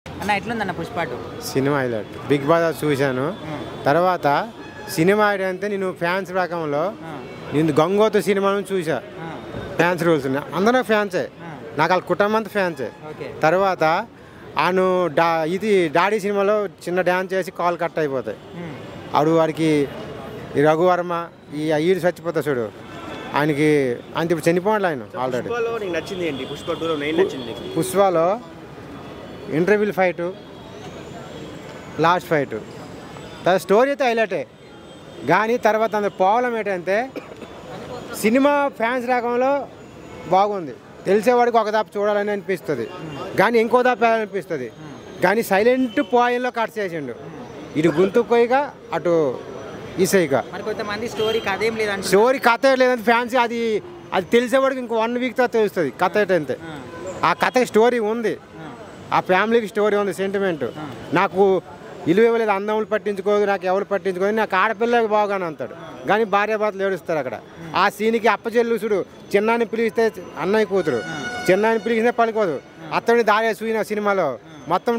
అన్న ఎట్లుందన్న Pushpa 2 cinema highlight. Big boss చూశాను. తర్వాత సినిమా అంటే నేను ఫ్యాన్స్ రకంలో నేను గంగోత్రి సినిమాను చూసా. ఫ్యాన్స్ రూల్స్ అందరూ ఫ్యాన్సే, నాకు వాళ్ళ కుటుంబం అంతా ఫ్యాన్సే. తర్వాత ఆను ఇది డాడీ సినిమాలో చిన్న డ్యాన్స్ చేసి కాల్ కట్ అయిపోతాయి. ఆడు వాడికి ఈ రఘువర్మ ఈ ఈడు చచ్చిపోతా చూడు, ఆయనకి అంత ఇప్పుడు చనిపోవాలి ఆయన ఆల్రెడీ. పుష్పలో ఇంటర్వ్యూల్ ఫైటు, లాస్ట్ ఫైటు, తర్వాత స్టోరీ అయితే హైలైటే. కానీ తర్వాత అందులో ప్రాబ్లం ఏంటంటే సినిమా ఫ్యాన్స్ రకంలో బాగుంది, తెలిసేవాడికి ఒక దాపు చూడాలని అనిపిస్తుంది, కానీ ఇంకో దాపు అనిపిస్తుంది. కానీ సైలెంట్ పాయింట్లో కట్ చేసిండు, ఇటు గుంతుకోయిగా అటు ఈసైగా. స్టోరీ కథ లేదంటే ఫ్యాన్స్ అది తెలిసేవాడికి ఇంకో 1 వీక్ తర్వాత తెలుస్తుంది కథ ఏంటంటే. ఆ కథ స్టోరీ ఉంది, ఆ ఫ్యామిలీకి స్టోరీ ఉంది, సెంటిమెంట్. నాకు ఇల్లు ఇవ్వలేదు, అందములు పట్టించుకోదు, నాకు ఎవరు పట్టించుకోదు, నాకు ఆడపిల్లకి బాగానే అంటాడు. కానీ భార్యాభర్తలు ఏడుస్తారు అక్కడ. ఆ సీన్కి అప్పచెల్లు చూడు, చిన్నాన్ని పిలిస్తే అన్నయ్య కూతురు, చిన్నాన్ని పిలిస్తే పలుకోదు, అతడిని దారే చూసిన సినిమాలో మొత్తం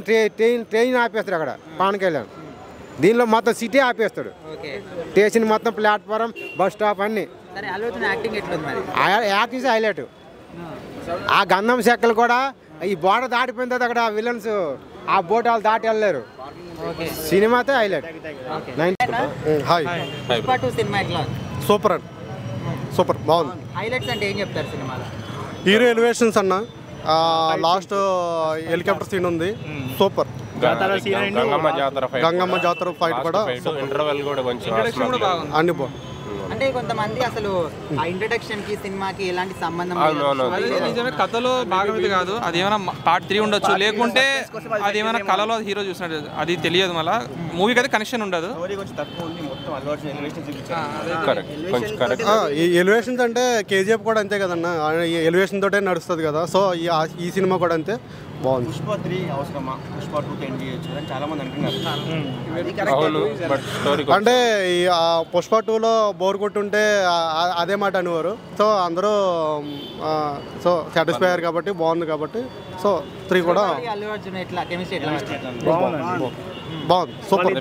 ట్రైన్ ఆపేస్తాడు అక్కడ పవన్ కళ్యాణ్. దీనిలో మొత్తం సిటీ ఆపేస్తాడు, స్టేషన్ మొత్తం ప్లాట్ఫారం బస్ స్టాప్ అన్ని. Acting highlight. ఆ గంధం చెక్కలు కూడా ఈ బోర్డర్ దాటిపోయిన తర్వాత అక్కడ విలన్స్ ఆ బోట్ వాళ్ళు దాటి వెళ్ళలేరు. సినిమాతో హైలైట్. సూపర్ అండి, సూపర్ బాగుంది. హైలైట్స్ అంటే ఏం చెప్తారు సినిమాలో? హీరో ఎలివేషన్స్ అన్న, లాస్ట్ హెలికాప్టర్ సీన్ ఉంది, సూపర్. గంగమ్మ జాతర ఫైట్ కూడా అన్ని బాగుంది. అంటే కొంతమంది అసలు ఆ ఇంట్రడక్షన్ కి సినిమాకి ఎలాంటి సంబంధం నిజమే, కథలో భాగం ఇది కాదు, అది ఏమైనా పార్ట్ 3 ఉండొచ్చు, లేకుంటే అది ఏమైనా కళలో హీరో చూసినట్టు అది తెలియదు. మళ్ళీ మూవీకి అయితే కనెక్షన్ ఉండదు. ఎలివేషన్స్ అంటే కేజీఎఫ్ కూడా అంతే కదన్న, ఎలివేషన్ తోటే నడుస్తుంది కదా. సో ఈ సినిమా కూడా అంతే బాగుంది. పుష్ప 3 అవసరమా? పుష్ప 2 10 చేయొచ్చు అని చాలా మంది అంటున్నారు. అంటే పుష్ప 2లో బోర్ కొట్టుంటే అదే మాట అనేవారు. సో అందరూ సాటిస్ఫై అయ్యారు కాబట్టి బాగుంది కాబట్టి. సో 3 కూడా బాగుంది, సూపర్.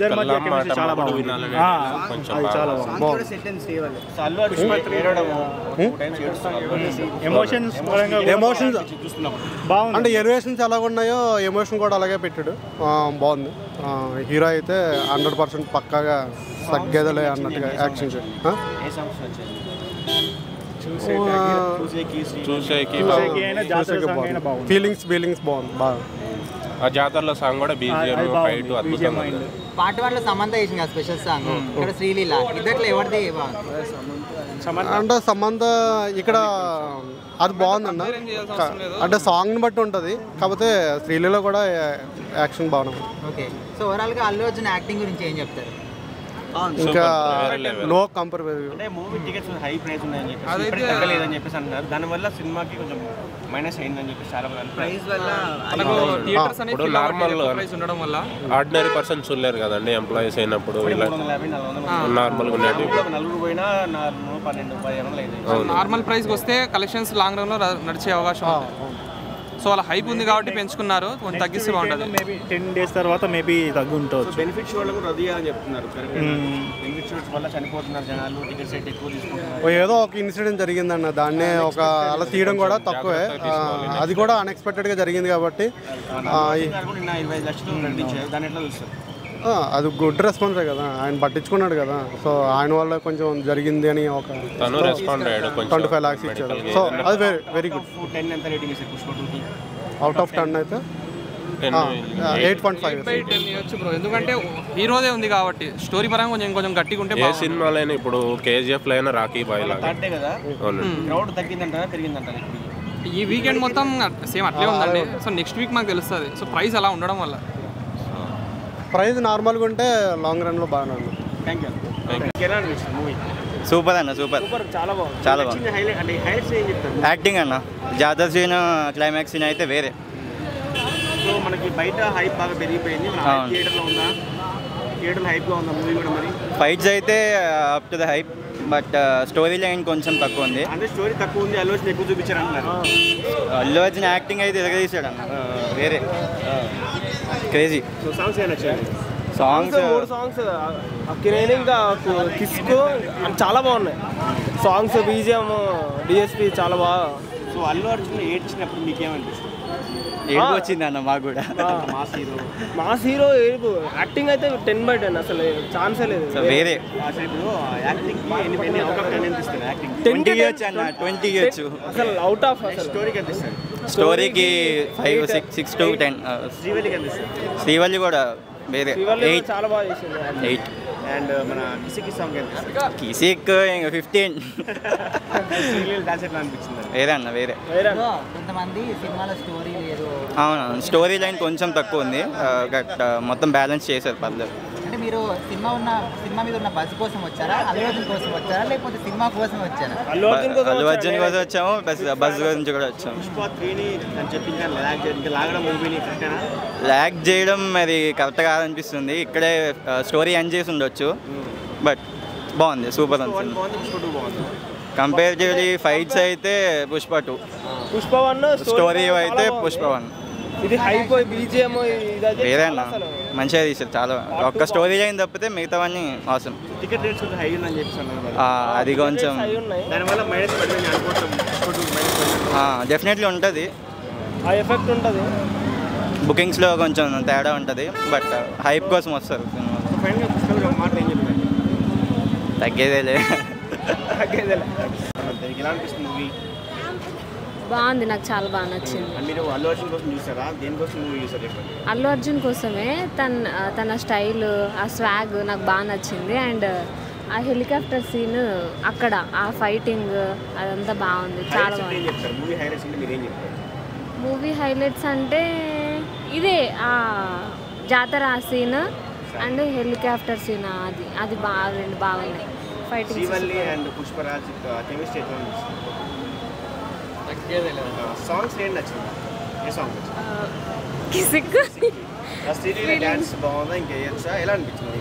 ఎమోషన్స్ అంటే ఎలివేషన్స్ ఎలా ఉన్నాయో ఎమోషన్ కూడా అలాగే పెట్టాడు, బాగుంది. హీరో అయితే 100% పక్కాగా తగ్గేదలే అన్నట్టుగా యాక్షన్ ఫీలింగ్స్ బాగుంది బాగా. ఆ జాతరలో సాంగ్ కూడా బీజిఎం ఫైట్ అద్భుతంగా ఉంది. పార్ట్ 1 లో సమంత చేసిన స్పెషల్ సాంగ్, ఇక్కడ శ్రీలీల, ఇద్దట్లో ఎవరిది అంటే సమంత ఇక్కడ అది బాగుందన్న. అంటే సాంగ్ని బట్టి ఉంటుంది, కాకపోతే శ్రీలీల కూడా యాక్షన్ బాగుంది. ఓకే, సో ఓవరాల్ గా అల్లు అర్జున్ యాక్టింగ్ గురించి ఏం చెప్తారు? ఇంకా నో కంపేర్. అంటే మూవీ టికెట్స్ హై ప్రైస్ ఉన్నాయని చెప్పేసి ఇప్పటికీ తగ్గలేదని చెప్పేసి అంటున్నారు. దానివల్ల సినిమాకి కొంచెం మైనస్ అయిందని చెప్పేసి చాలా మంది ప్రైస్ వల్ల నార్మల్ ఉండడం వల్ల ఆర్డినరీ పర్సన్ చూడలేరు కదండి, ఎంప్లాయీస్ అయినప్పుడు నార్మల్ నలుగురు పోయినా 12-15 నార్మల్ ప్రైస్కి వస్తే కలెక్షన్స్ లాంగ్ రన్ లో నడిచే అవకాశం ఉంది. సో వాళ్ళ హైప్ ఉంది కాబట్టి పెంచుకున్నారు, కొంచెం తగ్గిస్తే బాగుంటుంది. మేబీ 10 days తర్వాత మేబీ తగ్గు ఉంటుంది. బెనిఫిట్స్ వల్ల కూడా రద్దు అని చెప్తున్నారు. బెనిఫిట్స్ వల్ల చనిపోతున్నారు జనాలు, టికెట్స్ రేట్ ఎక్కువ తీసుకుంటున్నారు. ఏదో ఒక ఇన్సిడెంట్ జరిగిందన్న, దాన్నే ఒక అలా తీయడం కూడా తక్కువే. అది కూడా అన్ఎక్స్పెక్టెడ్గా జరిగింది కాబట్టి 25 లక్షలు నడిపించారు. దాని ఎట్లా చూస్తారు? అది గుడ్ రెస్పాన్సే కదా, ఆయన పట్టించుకున్నాడు కదా. సో ఆయన వల్ల కొంచెం జరిగింది అని ఒక 25 lakhs ఇచ్చారు. సో అది వెరీ గుడ్. 10 ఎంత రేటింగ్ ఇస్తారు పుష్ప 2కి? అవుట్ ఆఫ్ 10 అయితే 8.5 ఇవ్వచ్చు బ్రో, ఎందుకంటే హీరోదే ఉంది కాబట్టి స్టోరీ పరంగా కొంచెం గట్టిగా ఉంటే. ఏ సినిమాలైనా ఇప్పుడు కేజీఎఫ్ లో అయినా రాకీ బాయ్ లాగా కదా క్రౌడ్ తగ్గిందంటారా పెరిగిందంటారా? ఈ వీకెండ్ మొత్తం సేమ్ అట్లే ఉందండి. సో నెక్స్ట్ వీక్ మాకు తెలుస్తుంది. సో ప్రైస్ అలా ఉండడం వల్ల ప్రైస్ నార్మల్గా ఉంటే లాంగ్ రన్లో బాగానే ఉంది. Thank you. మూవీ సూపర్ అన్న, సూపర్, చాలా బాగుంది. చాలా బాగుంది. హైలైట్స్ ఏం చెప్తారు? యాక్టింగ్ అన్న, జాతర సీన్, క్లైమాక్స్ సీన్ అయితే వేరే. సో మనకి బయట హైప్ బాగా పెరిగిపోయింది. థియేటర్లో ఉందా? థియేటర్లో హైప్గా ఉందా మూవీ కూడా? మరి ఫైట్స్ అయితే up to the hype, but story line కొంచెం తక్కువ ఉంది. అంటే స్టోరీ తక్కువ ఉంది, అల్లు అర్జున్ ఎక్కువ చూపించారు అంటున్నారు. అల్లు అర్జున్ యాక్టింగ్ అయితే ఎరగదీశాడు అన్న, వేరే. క్రేజీ సో సాంగ్స్ ఏమైనా నచ్చాయి? సాంగ్స్ 3 సాంగ్స్ కిరేని ఇంకా కిస్కు చాలా బాగున్నాయి సాంగ్స్. బీజిఎం డిఎస్పి చాలా బాగా. సో అల్లు అర్జున్ ఏడ్చినప్పుడు మీకేమనిపిస్తుంది? ఏడుపు వచ్చింది అన్న మాకు కూడా. మాస్ హీరో ఏడుపు. యాక్టింగ్ అయితే 10/10 అసలు ఛాన్సే లేదు. వేరే ఇప్పుడు యాక్టింగ్ ఎన్ని అవకాశం అనిపిస్తుంది? యాక్టింగ్ 20 ఇయర్స్ అన్న, 20 ఇయర్స్ అసలు అవుట్ ఆఫ్. అసలు స్టోరీకి అనిపిస్తుంది. స్టోరీకి 5, 6 to 10. శ్రీవల్లికి అనిపిస్తుంది. శ్రీవల్లి కూడా వేరే 8. చాలా బాగా చేసింది. 8 అండ్ మన కిసికి సాంగ్ అనిపిస్తుంది. కిసిక్ 15. డాన్స్ ఎట్లా అనిపించింది? వేరే అన్న వేరే. కొంతమంది సినిమాలో స్టోరీ లేదు. అవును, స్టోరీ లైన్ కొంచెం తక్కువ ఉంది. మొత్తం బ్యాలెన్స్ చేశారు పర్లేదు. అంటే మీరు సినిమా మీద ఉన్న బజ్ కోసం వచ్చారా, అల్లు అర్జున్ కోసం వచ్చారా, లేకపోతే సినిమా కోసం వచ్చారా? అల్లు అర్జున్ కోసం వచ్చాము, బస్ గురించి కూడా వచ్చాము. పుష్ప 3ని అని చెప్పి ఇంకా లాగడం మూవీని కరెక్టేనా? ల్యాగ్ చేయడం మరి కరెక్ట్ కాదనిపిస్తుంది. ఇక్కడే స్టోరీ ఎండ్ చేసి ఉండొచ్చు. బట్ బాగుంది, సూపర్ ఉంది. బాగుంది. పుష్ప 2 బాగుంది. కంపేరిటివ్లీ ఫైట్స్ అయితే పుష్ప 2, పుష్ప 1 స్టోరీ అయితే పుష్ప 1. ఇది హైప్ బీజిఎం వేరే అన్న మంచిగా తీసారు చాలా. ఒక్క స్టోరీ లైన్ తప్పితే మిగతావన్నీ అవసరం. టికెట్ రేట్స్ కొంచెం హై ఉందని చెప్పేసి అన్నారు. అది కొంచెం దానివల్ల మైనస్ పడిందని అనుకుంటాం. డెఫినెట్లీ ఉంటుంది, ఆ ఎఫెక్ట్ ఉంటుంది. బుకింగ్స్లో కొంచెం తేడా ఉంటుంది. బట్ హైప్ కోసం వస్తారు సినిమా. ఫైనల్గా పుష్ప ఒక మాట ఏం చెప్తారు? తగ్గేదేలే. ఎలా అనిపిస్తుంది మూవీ? బాగుంది, నాకు చాలా బాగా నచ్చింది. మీరు అల్లు అర్జున్ కోసం చూసారా, దేనికోసం మూవీ చూసారు చెప్పండి? అల్లు అర్జున్ కోసమే. తన స్టైల్, ఆ స్వాగ్ నాకు బాగా నచ్చింది. అండ్ ఆ హెలికాప్టర్ సీన్, అక్కడ ఆ ఫైటింగ్ అదంతా బాగుంది, చాలా బాగుంది. మూవీ హైలైట్స్ అంటే మీరు ఏం చెప్తారు? మూవీ హైలైట్స్ అంటే ఇదే ఆ జాతర సీన్ అండ్ హెలికాప్టర్ సీన్, అది బాగా, రెండు బాగున్నాయి. Fighting Srivalli and Pushparaj chemistry ఎట్లా అనిపిస్తుంది? సాంగ్స్ ఏం నచ్చింది? ఏ సాంగ్ నచ్చింది? డాన్స్ బాగుందా? ఇంకా వేయచ్చా? ఎలా అనిపించింది?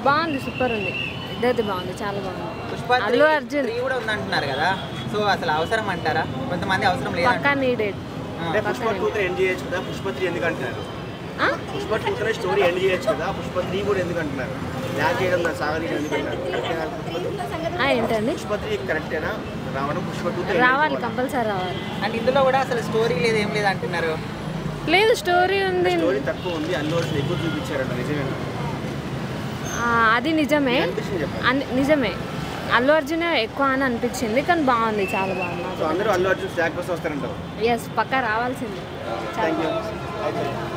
బాగుంది, సూపర్ ఉంది. ఇద్దరిది బాగుంది, చాలా బాగుంది. పుష్ప అల్లు అర్జున్ 3 కూడా ఉందంటున్నారు కదా, సో అసలు అవసరం అంటారా? కొంతమంది అవసరం లేదు. పక్కా నీడెడ్. అంటే పుష్ప 2 ఎండ్ చేయొచ్చు కదా, పుష్ప 3 ఎందుకు అంటున్నారు? పుష్ప 2 స్టోరీ ఎండ్ చేయొచ్చు కదా, పుష్ప 3 కూడా ఎందుకు అంటున్నారు? ల్యాగ్ చేయడం, సాగదీయడం ఎందుకు అంటారు? ఏంటండి? పుష్ప 3 కరెక్టేనా రావడం? పుష్ప 2 రావాలి, కంపల్సరీ రావాలి. అండ్ ఇందులో కూడా అసలు స్టోరీ లేదు, ఏం లేదు అంటున్నారు. లేదు, స్టోరీ ఉంది. స్టోరీ తక్కువ ఉంది, అల్లు అర్జున్ ఎక్కువ చూపించారంట, నిజమేనా? అది నిజమే, నిజమే. అల్లు అర్జున్ ఎక్కువ అని అనిపించింది, కానీ బాగుంది, చాలా బాగుంది. అందరూ అల్లు అర్జున్ ఫ్లాగ్ కోసం వస్తారంటారు. ఎస్, పక్కా రావాల్సింది. చాలా బాగుంది.